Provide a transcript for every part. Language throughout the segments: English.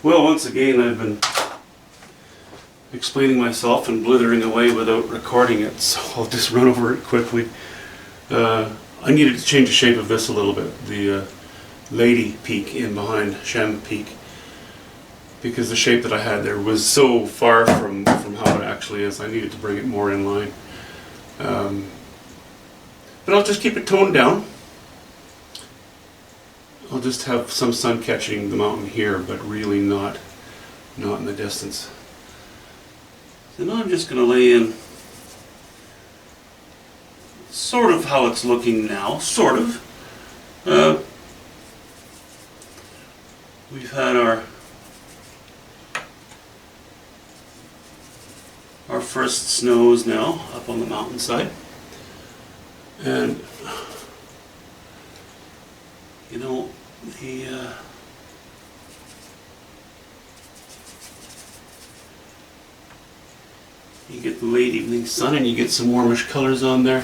Well, once again, I've been explaining myself and blithering away without recording it, so I'll just run over it quickly. I needed to change the shape of this a little bit, the lady peak in behind Cheam peak, because the shape that I had there was so far from how it actually is. I needed to bring it more in line. But I'll just keep it toned down. I'll just have some sun catching the mountain here, but really not in the distance. So now I'm just going to lay in sort of how it's looking now, sort of. We've had our first snows now up on the mountainside, and you know, you get the late evening sun and you get some warmish colors on there.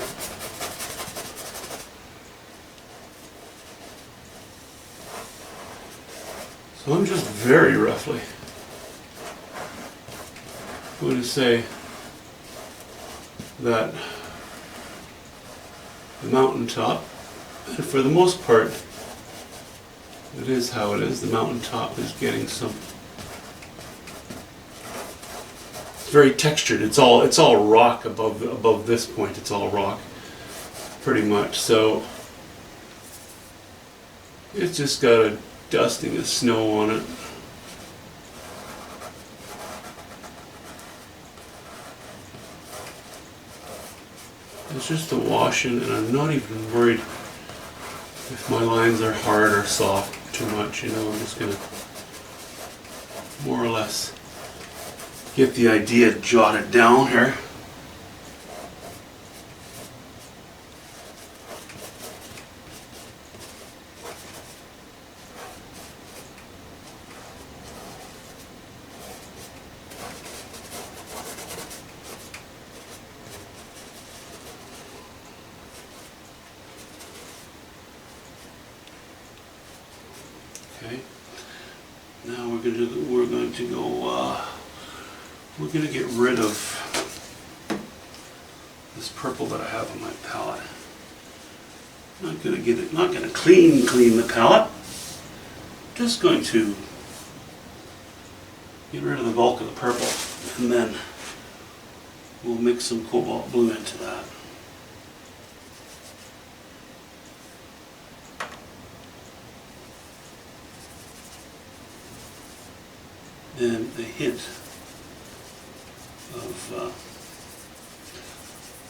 So I'm just very roughly going to say that the mountaintop, and for the most part, it is how it is. The mountaintop is getting some. It's very textured. It's all rock above this point. It's all rock, pretty much. So it's just got a dusting of snow on it. It's just a wash-in, and I'm not even worried if my lines are hard or soft too much. You know, I'm just going to more or less get the idea jotted down here. Okay. Now we're going to get rid of this purple that I have on my palette. Not going to clean the palette. Just going to get rid of the bulk of the purple, and then we'll mix some cobalt blue into that. And a hint of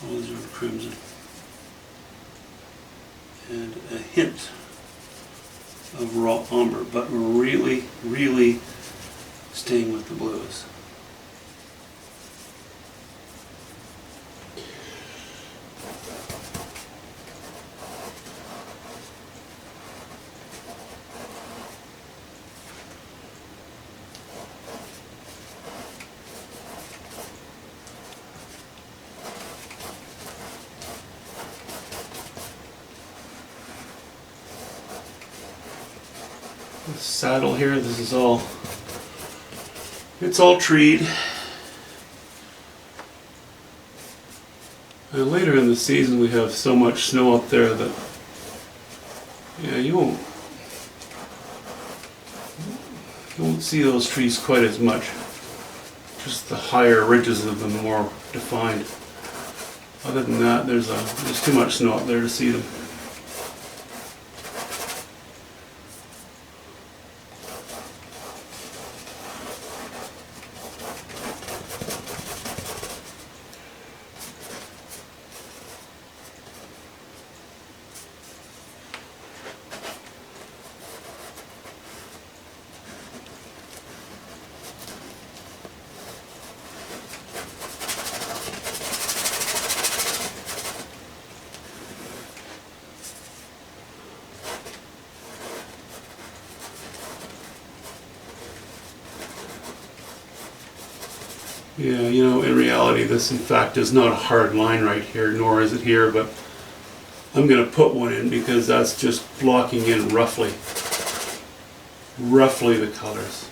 alizarin crimson, and a hint of raw umber, but really, really staying with the blues. This saddle here, this is all, it's all treed. And later in the season we have so much snow up there that, yeah, you won't see those trees quite as much. Just the higher ridges of them more defined. Other than that, there's too much snow up there to see them. Yeah, you know, in reality this in fact is not a hard line right here, nor is it here, but I'm going to put one in because that's just blocking in roughly the colors.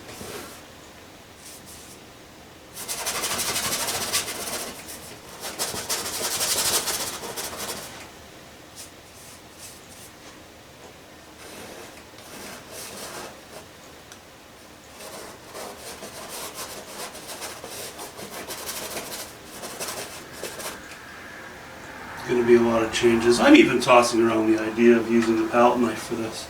going to be a lot of changes. I'm even tossing around the idea of using the palette knife for this.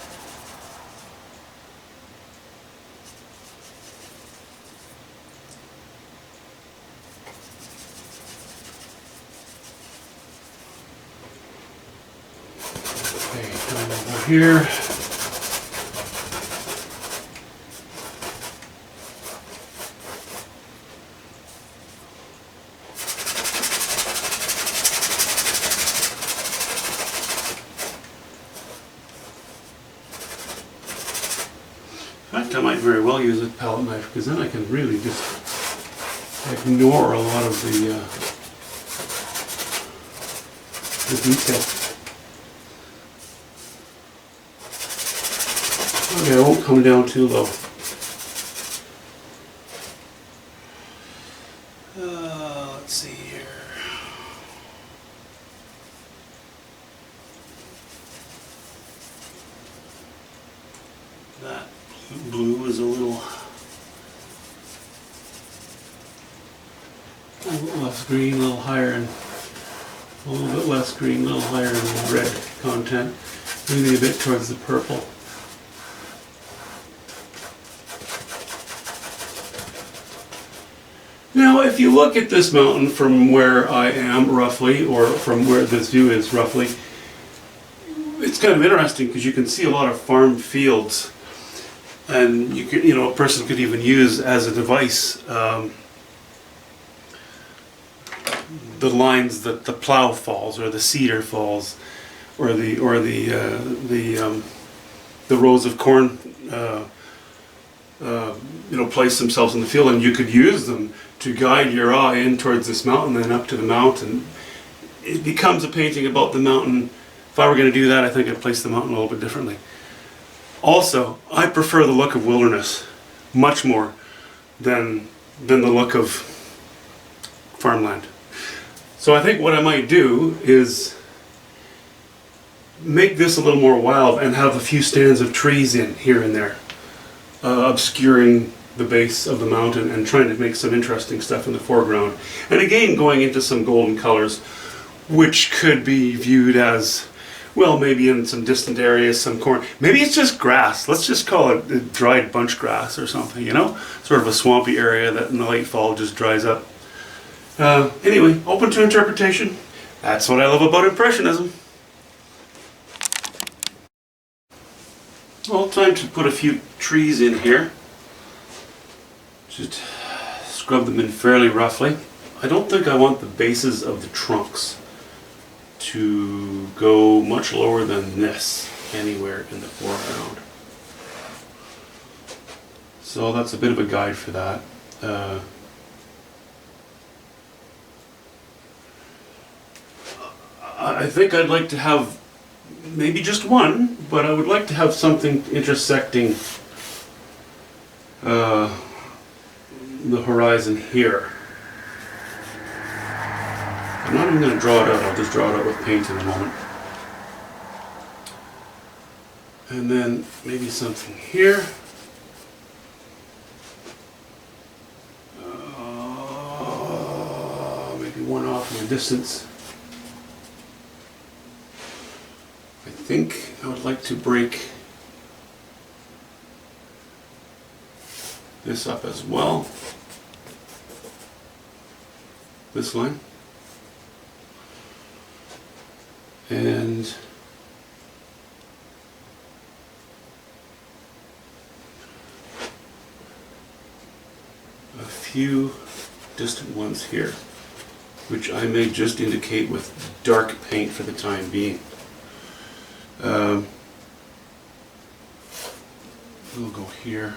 Okay, come over here. In fact, I might very well use a palette knife because then I can really just ignore a lot of the detail. Okay, I won't come down too low. Let's see here. That blue is a little less green, a little higher in, a little bit less green, a little higher in red content, maybe a bit towards the purple. Now, if you look at this mountain from where I am roughly, or from where this view is roughly, it's kind of interesting because you can see a lot of farm fields, and you could, a person could even use as a device the lines that the plow falls, or the seeder falls, or the rows of corn, place themselves in the field, and you could use them to guide your eye in towards this mountain and up to the mountain. It becomes a painting about the mountain. If I were going to do that, I think I'd place the mountain a little bit differently. Also, I prefer the look of wilderness much more than the look of farmland. So I think what I might do is make this a little more wild and have a few stands of trees in here and there, obscuring the base of the mountain and trying to make some interesting stuff in the foreground. And again, going into some golden colors, which could be viewed as, well, maybe in some distant areas, some corn. Maybe it's just grass. Let's just call it dried bunch grass or something, Sort of a swampy area that in the late fall just dries up. Anyway, open to interpretation. That's what I love about Impressionism. Well, time to put a few trees in here. Just scrub them in fairly roughly. I don't think I want the bases of the trunks to go much lower than this anywhere in the foreground. So that's a bit of a guide for that. I think I'd like to have maybe just one, but I would like to have something intersecting the horizon here. I'm not even going to draw it out, I'll just draw it out with paint in a moment. And then maybe something here. Maybe one off in the distance. I think I would like to break this up as well. This line. And a few distant ones here, which I may just indicate with dark paint for the time being. We'll go here.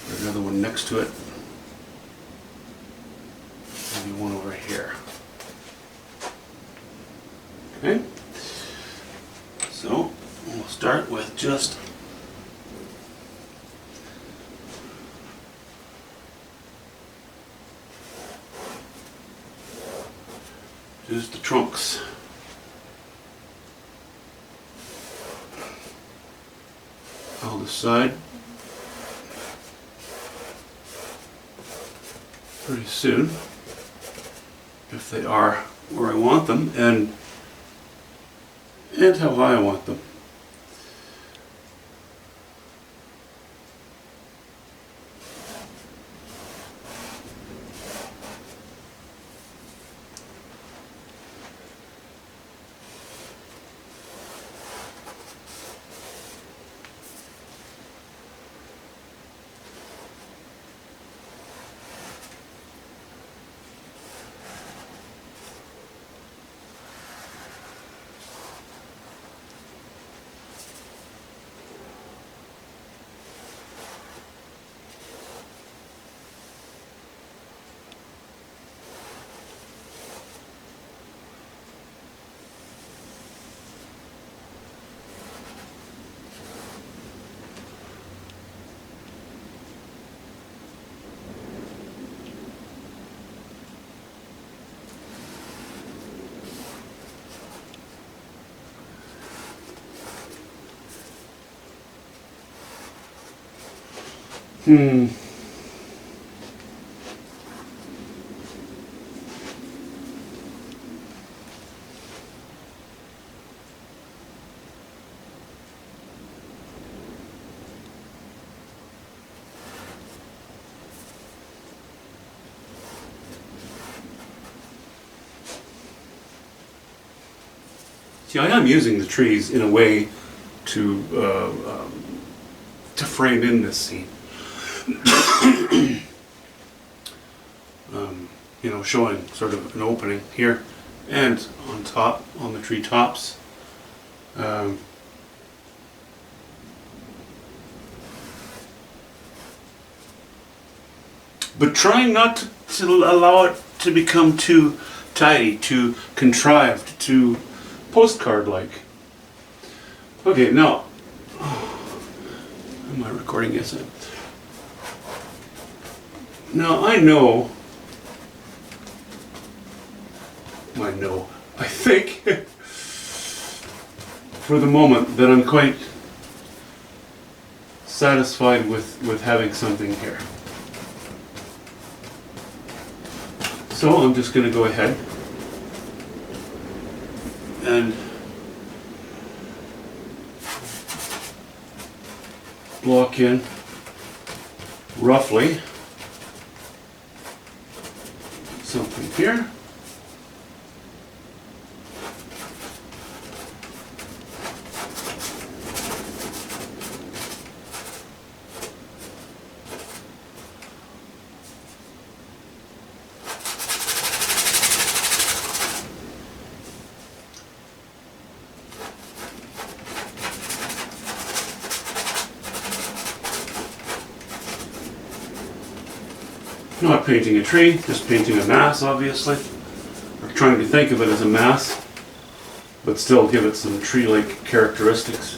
Put another one next to it. Maybe one over here. Okay. So we'll start with just the trunks. I'll decide. pretty soon, if they are where I want them and how high I want them. See, I am using the trees in a way to frame in this scene. You know, showing sort of an opening here and on top, on the tree tops. But trying not to allow it to become too tidy, too contrived, too postcard-like. Okay, now, am I recording? Yes, I am. Now I know, I think, for the moment, that I'm quite satisfied with having something here. So I'm just going to go ahead and block in roughly something here. Not painting a tree, just painting a mass, obviously. Or trying to think of it as a mass, but still give it some tree-like characteristics.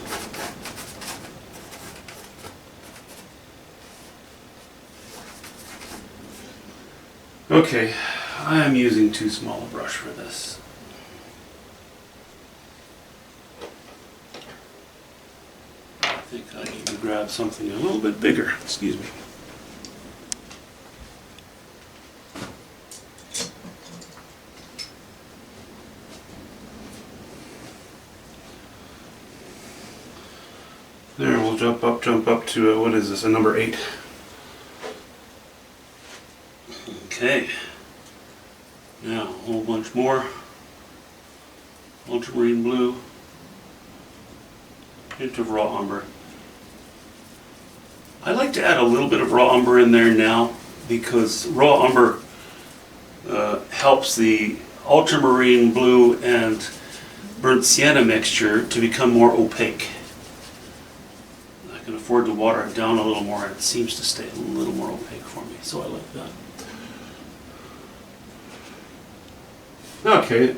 Okay, I am using too small a brush for this. I think I need to grab something a little bit bigger. Excuse me. There, we'll jump up to, what is this, a number 8. Okay. Now, a whole bunch more. Ultramarine blue. Hint of raw umber. I like to add a little bit of raw umber in there now because raw umber helps the ultramarine blue and burnt sienna mixture to become more opaque. I can afford to water it down a little more and it seems to stay a little more opaque for me, so I like that. Okay.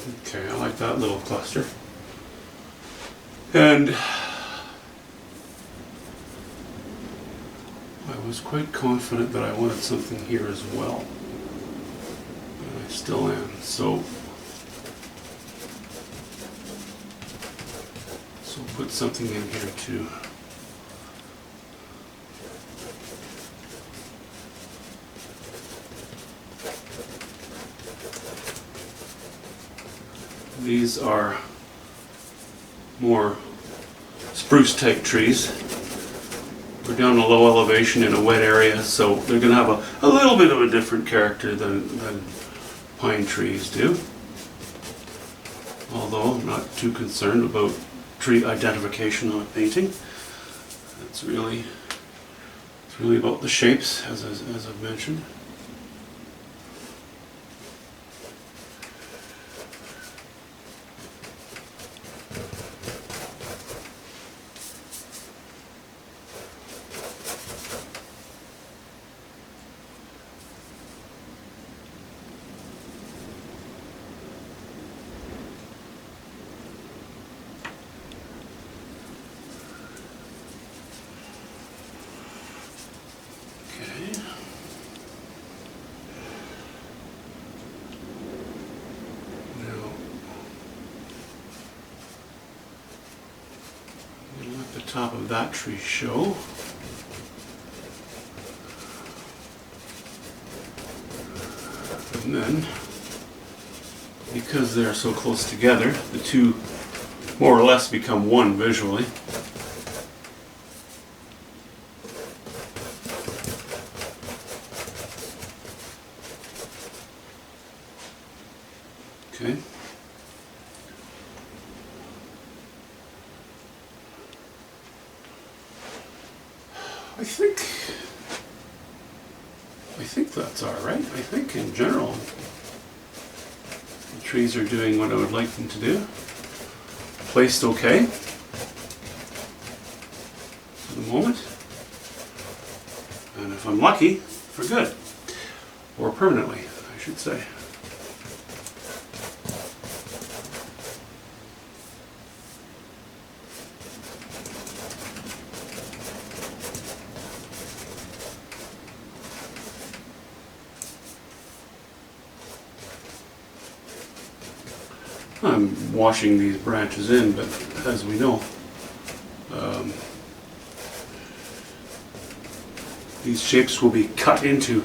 Okay, I like that little cluster. And I was quite confident that I wanted something here as well. And I still am. So put something in here too. These are more spruce type trees. We're down a low elevation in a wet area, so they're going to have a little bit of a different character than pine trees do. Although I'm not too concerned about tree identification on a painting. It's really about the shapes, as I've mentioned. The top of that tree show. And then, because they're so close together, the two more or less become one visually. Okay. I think that's all right. I think in general the trees are doing what I would like them to do. Placed okay for the moment. And if I'm lucky, for good. Or permanently, I should say. I'm washing these branches in, but as we know, these shapes will be cut into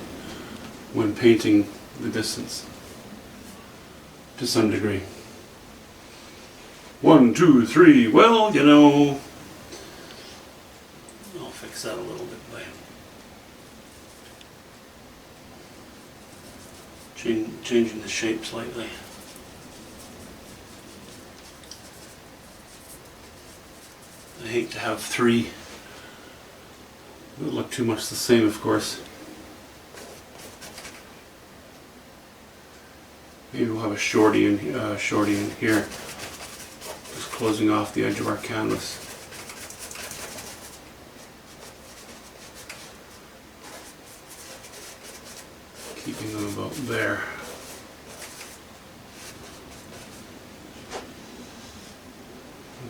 when painting the distance to some degree. 1, 2, 3, well, you know, I'll fix that a little bit by changing the shape slightly. I hate to have three. It would look too much the same, of course. Maybe we'll have a shorty in here, just closing off the edge of our canvas. Keeping them about there.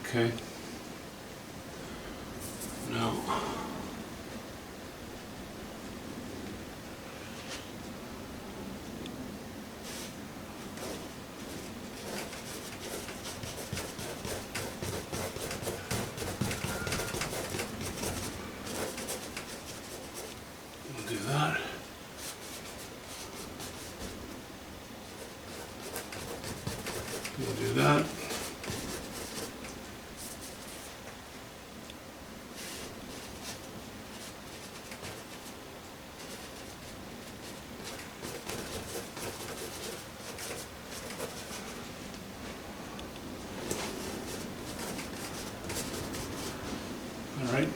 Okay. Now, we'll do that. We'll do that. Alright,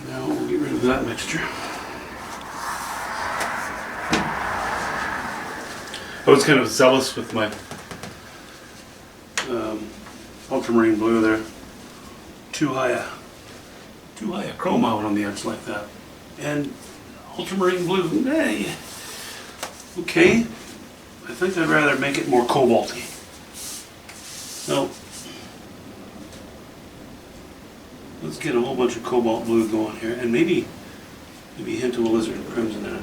now we'll get rid of that mixture. I was kind of zealous with my ultramarine blue there. Too high a chrome out on the edge like that. And ultramarine blue, hey, okay. I think I'd rather make it more cobalty. So let's get a whole bunch of cobalt blue going here, and maybe a hint of alizarin crimson in it.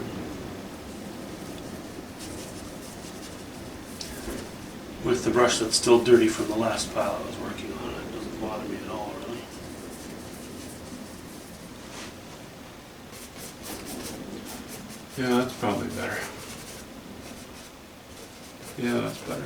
With the brush that's still dirty from the last pile I was working on, it doesn't bother me at all, really. Yeah, that's probably better. Yeah, that's better.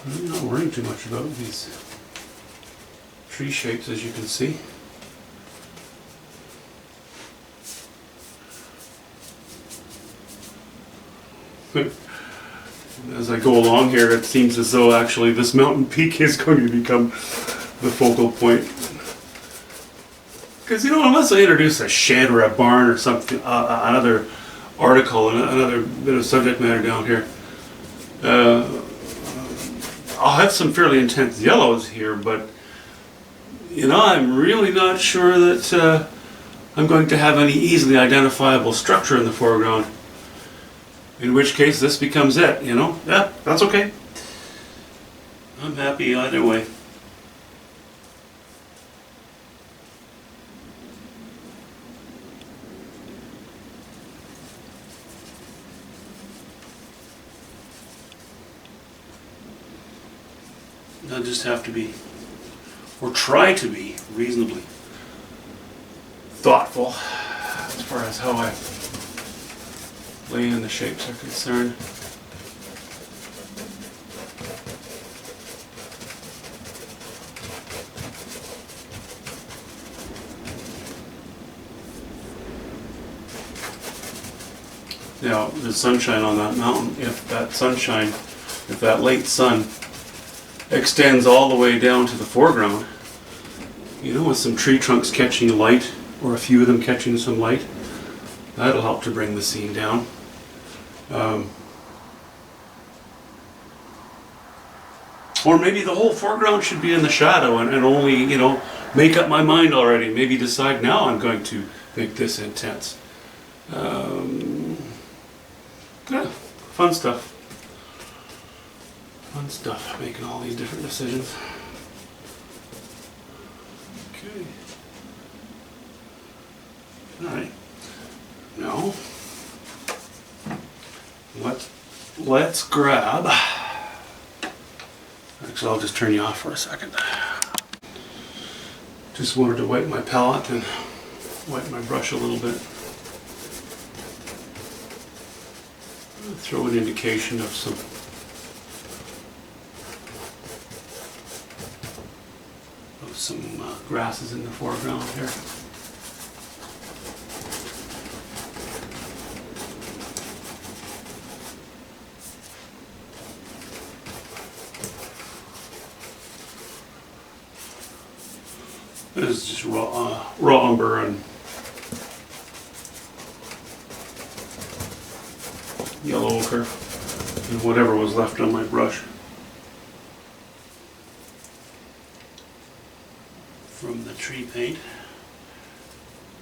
I'm not worrying too much about these tree shapes, as you can see. As I go along here, it seems as though actually this mountain peak is going to become the focal point. Because, you know, unless I introduce a shed or a barn or something, another article and another bit of subject matter down here, I'll have some fairly intense yellows here, but, you know, I'm really not sure that I'm going to have any easily identifiable structure in the foreground. In which case, this becomes it, you know? Yeah, that's okay. I'm happy either way. I just have to be, or try to be, reasonably thoughtful as far as how I lay in the shapes are concerned. Now, the sunshine on that mountain, if that late sun extends all the way down to the foreground, you know, with some tree trunks catching light, or a few of them catching some light, that'll help to bring the scene down. Or maybe the whole foreground should be in the shadow and only, you know, make up my mind already. Maybe decide now I'm going to make this intense. Yeah, fun stuff. Fun stuff, making all these different decisions. Okay. Alright. Now, let's grab... Actually, I'll just turn you off for a second. Just wanted to wipe my palette and wipe my brush a little bit. Throw an indication of some grasses in the foreground here. This is just raw umber and yellow ochre and whatever was left on my brush from the tree paint.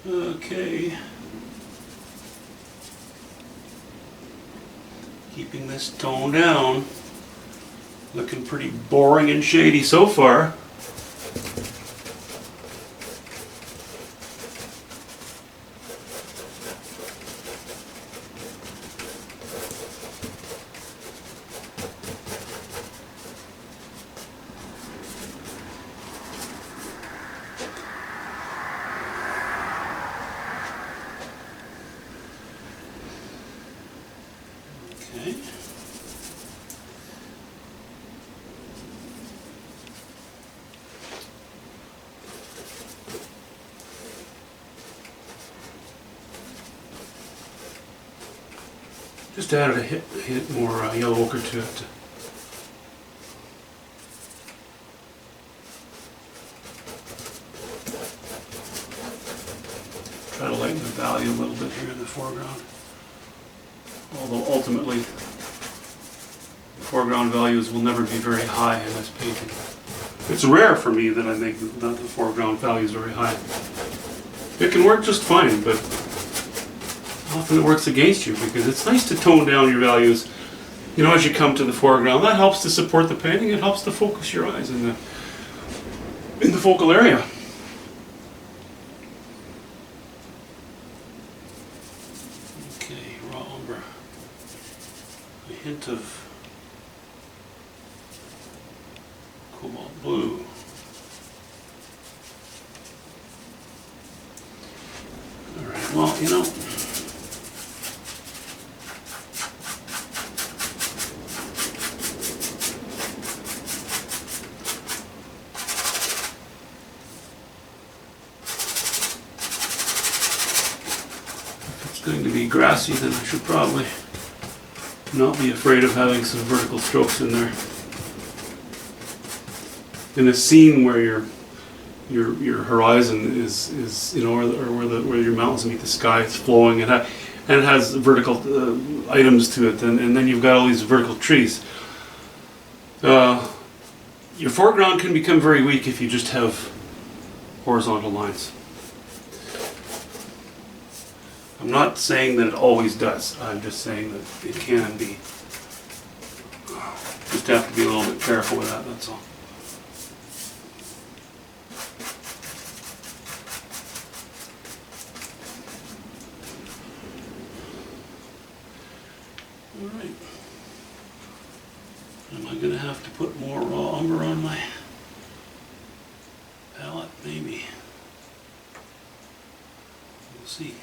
Okay. Keeping this tone down. Looking pretty boring and shady so far. Okay. Just added a hit more yellow ochre to it. Try to lighten the value a little bit here in the foreground. Although ultimately, the foreground values will never be very high in this painting. It's rare for me that I make the foreground values very high. It can work just fine, but often it works against you because it's nice to tone down your values, you know, as you come to the foreground. That helps to support the painting. It helps to focus your eyes in the focal area. Okay, raw umber. A hint of cobalt blue. All right. Well, you know. Going to be grassy, then I should probably not be afraid of having some vertical strokes in there. In a scene where your horizon is you know, where your mountains meet the sky, it's flowing and it has vertical items to it, and then you've got all these vertical trees. Your foreground can become very weak if you just have horizontal lines. I'm not saying that it always does. I'm just saying that it can be. Just have to be a little bit careful with that, that's all. Alright. Am I going to have to put more raw umber on my palette? Maybe. We'll see.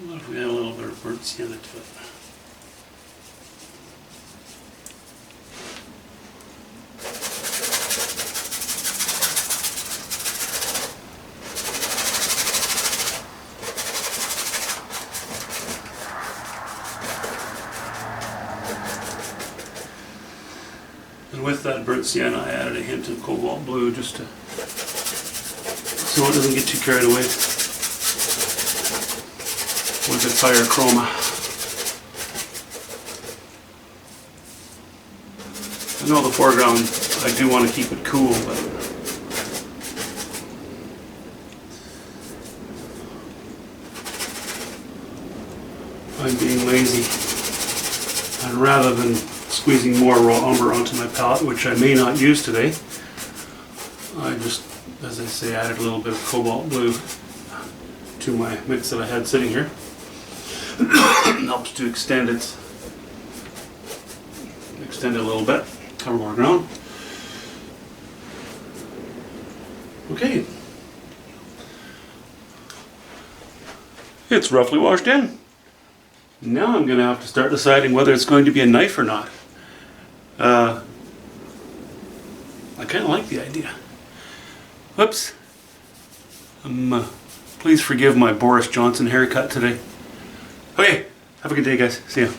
What if we add a little bit of burnt sienna to it? And with that burnt sienna, I added a hint of cobalt blue just to so it doesn't get too carried away with its higher chroma. I know the foreground, I do want to keep it cool, but I'm being lazy. And rather than squeezing more raw umber onto my palette, which I may not use today, I just, as I say, added a little bit of cobalt blue to my mix that I had sitting here. Helps to extend it a little bit, cover more ground. Okay, it's roughly washed in. Now I'm going to have to start deciding whether it's going to be a knife or not. I kind of like the idea. Whoops. Please forgive my Boris Johnson haircut today. Okay, have a good day, guys. See ya.